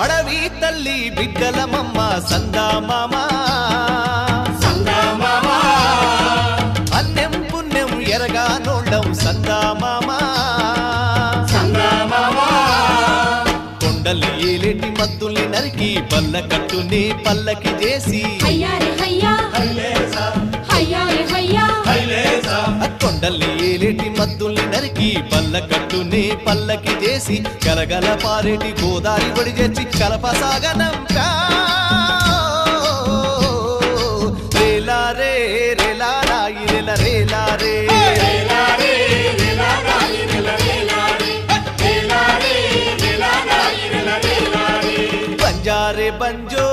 అడవి తల్లి బిడ్డలమమ్మ సందా మామ అన్నం పుణ్యం ఎరగా నోళ్ళం సందా మామ కొండల్ని ఏలేటి మద్దుల్ని నరికి పల్ల కట్టుని పల్లకి చేసి కొండల్ని ఏలేటి మద్దుల్ని నరికి పల్ల కట్టుని పల్లకి చేసి గలగల పారేటి గోదారి ఒడి చేర్చి కలపసాగనంపా రేలా రే రేలా రాయి రేల రేలా రే బంజారే బంజో